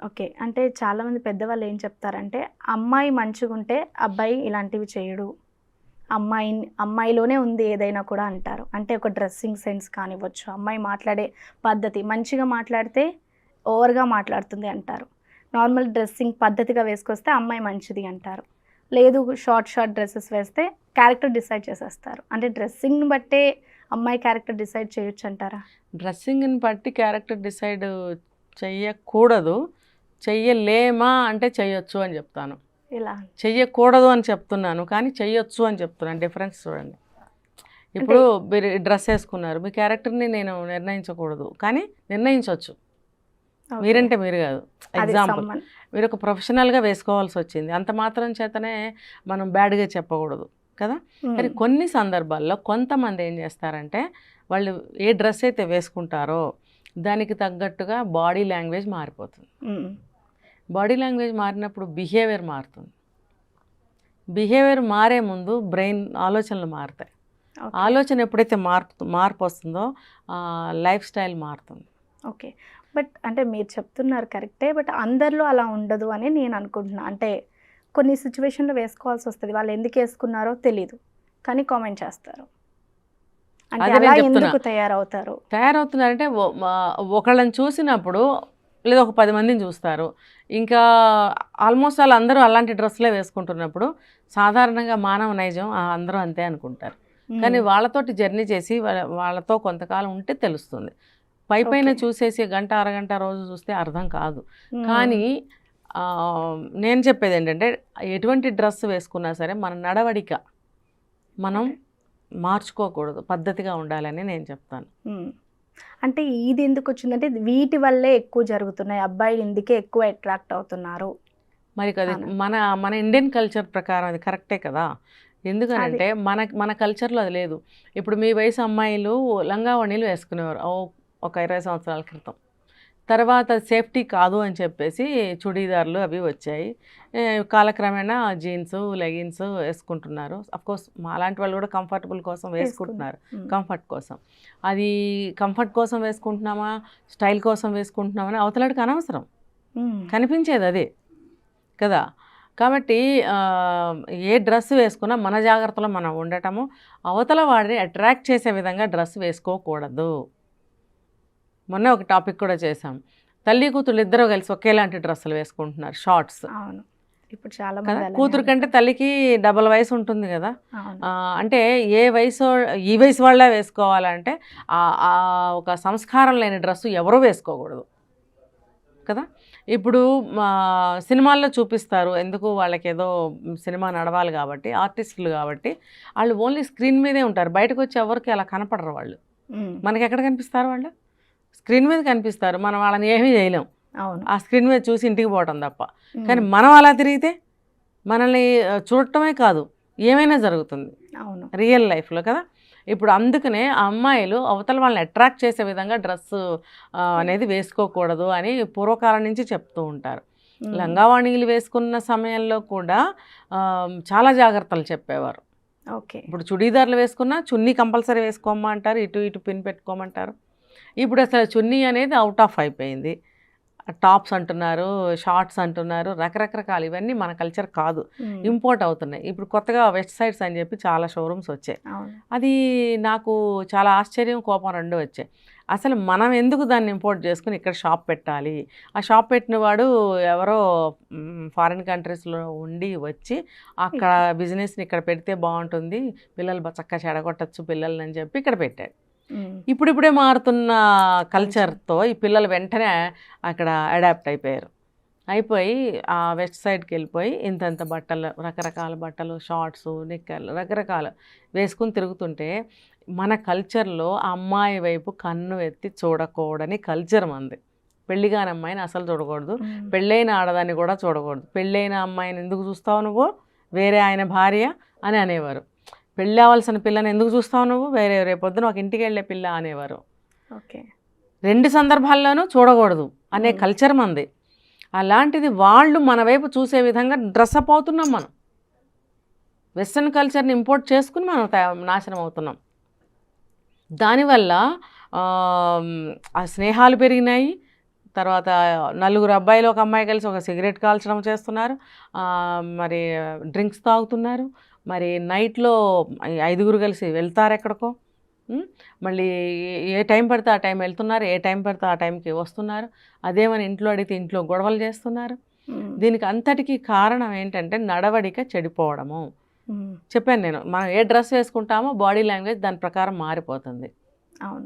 Okay. అంటే చాలామంది పెద్దవాళ్ళు ఏం చెప్తారంటే, అమ్మాయి మంచిగుంటే అబ్బాయి ఇలాంటివి చేయడు. అమ్మాయిలోనే ఉంది ఏదైనా కూడా అంటారు. అంటే ఒక డ్రెస్సింగ్ సెన్స్ కానివ్వచ్చు, అమ్మాయి మాట్లాడే పద్ధతి మంచిగా మాట్లాడితే ఓవర్‌గా మాట్లాడుతుంది అంటారు. నార్మల్ డ్రెస్సింగ్ పద్ధతిగా వేసుకొస్తే అమ్మాయి మంచిది అంటారు. లేదు షార్ట్ డ్రెసెస్ వేస్తే క్యారెక్టర్ డిసైడ్ చేసేస్తారు. అంటే డ్రెస్సింగ్‌ని బట్టే అమ్మాయి క్యారెక్టర్ డిసైడ్ చేయొచ్చంటారా? డ్రెస్సింగ్ని బట్టి క్యారెక్టర్ డిసైడ్ చెయ్యకూడదు. చెయ్యలేమా అంటే చెయ్యొచ్చు అని చెప్తాను. ఇలా చెయ్యకూడదు అని చెప్తున్నాను కానీ చెయ్యొచ్చు అని చెప్తున్నాను. డిఫరెన్స్ చూడండి. ఇప్పుడు మీరు డ్రెస్ వేసుకున్నారు, మీ క్యారెక్టర్ని నేను నిర్ణయించకూడదు కానీ నిర్ణయించవచ్చు. మీరంటే మీరు కాదు. ఎగ్జాంపుల్, మీరు ఒక ప్రొఫెషనల్గా వేసుకోవాల్సి వచ్చింది, అంత మాత్రం చేతనే మనం బ్యాడ్గా చెప్పకూడదు కదా. మరి కొన్ని సందర్భాల్లో కొంతమంది ఏం చేస్తారంటే, వాళ్ళు ఏ డ్రెస్ అయితే వేసుకుంటారో దానికి తగ్గట్టుగా బాడీ లాంగ్వేజ్ మారిపోతుంది. బాడీ లాంగ్వేజ్ మారినప్పుడు బిహేవియర్ మారుతుంది. బిహేవియర్ మారే ముందు బ్రెయిన్ ఆలోచనలు మారుతాయి. ఆలోచన ఎప్పుడైతే మార్పు వస్తుందో లైఫ్ స్టైల్ మారుతుంది. ఓకే. బట్ అంటే మీరు చెప్తున్నారు కరెక్టే. బట్ అందరిలో అలా ఉండదు అని నేను అనుకుంటున్నా. అంటే కొన్ని సిచ్యువేషన్లో వేసుకోవాల్సి వస్తుంది. వాళ్ళు ఎందుకు వేసుకున్నారో తెలీదు కానీ కామెంట్ చేస్తారు. అంటే అలా ఎందుకు తయారవుతున్నారంటే ఒకళ్ళని చూసినప్పుడు లేదా ఒక 10 మందిని చూస్తారు, ఇంకా ఆల్మోస్ట్ వాళ్ళందరూ అలాంటి డ్రెస్సులే వేసుకుంటున్నప్పుడు సాధారణంగా మానవ నైజం అందరూ అంతే అనుకుంటారు. కానీ వాళ్ళతోటి జర్నీ చేసి వాళ్ళతో కొంతకాలం ఉంటే తెలుస్తుంది. పైపైన చూసేసి గంట అరగంట రోజు చూస్తే అర్థం కాదు. కానీ నేను చెప్పేది ఏంటంటే, ఎటువంటి డ్రెస్ వేసుకున్నా సరే మన నడవడిక మనం మార్చుకోకూడదు, పద్ధతిగా ఉండాలని నేను చెప్తాను. అంటే ఇది ఎందుకు వచ్చిందంటే వీటి వల్లే ఎక్కువ జరుగుతున్నాయి, అబ్బాయిలు ఇందుకే ఎక్కువ అట్రాక్ట్ అవుతున్నారు. మరి అది మన ఇండియన్ కల్చర్ ప్రకారం అది కరెక్టే కదా. ఎందుకనంటే మన కల్చర్లో అది లేదు. ఇప్పుడు మీ వయసు అమ్మాయిలు లంగావణీలు వేసుకునేవారు ఒక 20 సంవత్సరాల క్రితం. తర్వాత సేఫ్టీ కాదు అని చెప్పేసి చుడీదార్లు అవి వచ్చాయి. కాలక్రమేణా జీన్స్ లెగిన్స్ వేసుకుంటున్నారు. అఫ్కోర్స్ అలాంటి వాళ్ళు కూడా కంఫర్టబుల్ కోసం వేసుకుంటున్నారు, కంఫర్ట్ కోసం. అది కంఫర్ట్ కోసం వేసుకుంటున్నామా స్టైల్ కోసం వేసుకుంటున్నామని అవతలడికి అనవసరం, కనిపించేది అదే కదా. కాబట్టి ఏ డ్రెస్ వేసుకున్నా మన జాగ్రత్తలో మనం ఉండటము, అవతల వాడిని అట్రాక్ట్ చేసే విధంగా డ్రెస్ వేసుకోకూడదు. మొన్న ఒక టాపిక్ కూడా చేసాం, తల్లి కూతురు ఇద్దరు కలిసి ఒకేలాంటి డ్రెస్సులు వేసుకుంటున్నారు, షార్ట్స్. ఇప్పుడు చాలా కూతురు కంటే తల్లికి డబల్ వయసు ఉంటుంది కదా. అంటే ఏ వయసు ఈ వయసు వాళ్ళే వేసుకోవాలంటే ఒక సంస్కారం లేని డ్రెస్సు ఎవరూ వేసుకోకూడదు కదా. ఇప్పుడు సినిమాల్లో చూపిస్తారు, ఎందుకు వాళ్ళకి ఏదో సినిమా నడవాలి కాబట్టి, ఆర్టిస్టులు కాబట్టి వాళ్ళు ఓన్లీ స్క్రీన్ మీదే ఉంటారు, బయటకు వచ్చి ఎవరికి అలా కనపడరు వాళ్ళు. మనకి ఎక్కడ కనిపిస్తారు? వాళ్ళు స్క్రీన్ మీద కనిపిస్తారు, మనం వాళ్ళని ఏమీ చేయలేం, ఆ స్క్రీన్ మీద చూసి ఇంటికి పోవటం తప్ప. కానీ మనం అలా తిరిగితే మనల్ని చూడటమే కాదు ఏమైనా జరుగుతుంది రియల్ లైఫ్లో కదా. ఇప్పుడు అందుకనే ఆ అమ్మాయిలు అవతల వాళ్ళని అట్రాక్ట్ చేసే విధంగా డ్రెస్సు అనేది వేసుకోకూడదు అని పూర్వకాలం నుంచి చెప్తూ ఉంటారు. లంగావాణీలు వేసుకున్న సమయంలో కూడా చాలా జాగ్రత్తలు చెప్పేవారు. ఇప్పుడు చుడీదార్లు వేసుకున్నా చున్నీ కంపల్సరీ వేసుకోమా అంటారు, ఇటు పిన్ పెట్టుకోమంటారు. ఇప్పుడు అసలు చున్నీ అనేది అవుట్ ఆఫ్ అయిపోయింది, టాప్స్ అంటున్నారు, షార్ట్స్ అంటున్నారు, రకరకాలు. ఇవన్నీ మన కల్చర్ కాదు, ఇంపోర్ట్ అవుతున్నాయి. ఇప్పుడు కొత్తగా వెస్ట్ సైడ్స్ అని చెప్పి చాలా షోరూమ్స్ వచ్చాయి. అది నాకు చాలా ఆశ్చర్యం, కోపం రెండు వచ్చాయి. అసలు మనం ఎందుకు దాన్ని ఇంపోర్ట్ చేసుకుని ఇక్కడ షాప్ పెట్టాలి? ఆ షాప్ పెట్టిన వాడు ఎవరో ఫారిన్ కంట్రీస్లో ఉండి వచ్చి అక్కడ బిజినెస్ని ఇక్కడ పెడితే బాగుంటుంది, పిల్లలు చక్కగా చెడగొట్టచ్చు పిల్లల్ని అని చెప్పి ఇక్కడ పెట్టాడు. ఇప్పుడిప్పుడే మారుతున్న కల్చర్తో ఈ పిల్లలు వెంటనే అక్కడ అడాప్ట్ అయిపోయి ఆ వెస్ట్ సైడ్కి వెళ్ళిపోయి ఇంతంత బట్టలు, రకరకాల బట్టలు, షార్ట్స్, నిక్కర్లు, రకరకాలు వేసుకుని తిరుగుతుంటే మన కల్చర్లో అమ్మాయి వైపు కన్ను ఎత్తి చూడకూడని కల్చర్ మంది. పెళ్ళిగాని అమ్మాయిని అసలు చూడకూడదు, పెళ్ళైన ఆడదాన్ని కూడా చూడకూడదు. పెళ్ళైన అమ్మాయిని ఎందుకు చూస్తావు నువ్వు, వేరే ఆయన భార్య అని అనేవారు. పెళ్ళి అవ్వాల్సిన పిల్లని ఎందుకు చూస్తావు నువ్వు, వేరే రేపొద్దున ఒక ఇంటికి వెళ్ళే పిల్ల అనేవారు. రెండు సందర్భాల్లోనూ చూడకూడదు అనే కల్చర్ మంది. అలాంటిది వాళ్ళు మన వైపు చూసే విధంగా డ్రెస్అప్ అవుతున్నాం. మనం వెస్ట్రన్ కల్చర్ని ఇంపోర్ట్ చేసుకుని మనం నాశనం అవుతున్నాం. దానివల్ల ఆ స్నేహాలు పెరిగినాయి, తర్వాత నలుగురు అబ్బాయిలు ఒక అమ్మాయి కలిసి ఒక సిగరెట్ కాల్చడం చేస్తున్నారు, మరి డ్రింక్స్ తాగుతున్నారు, మరి నైట్లో 5గురు కలిసి వెళ్తారు ఎక్కడికో, మళ్ళీ ఏ టైం పడితే ఆ టైం వెళ్తున్నారు, ఏ టైం పడితే ఆ టైంకి వస్తున్నారు, అదేమని ఇంట్లో అడిగితే ఇంట్లో గొడవలు చేస్తున్నారు. దీనికి అంతటికీ కారణం ఏంటంటే నడవడిక చెడిపోవడము. చెప్పాను నేను, మనం ఏ డ్రెస్ వేసుకుంటామో బాడీ లాంగ్వేజ్ దాని ప్రకారం మారిపోతుంది. అవును.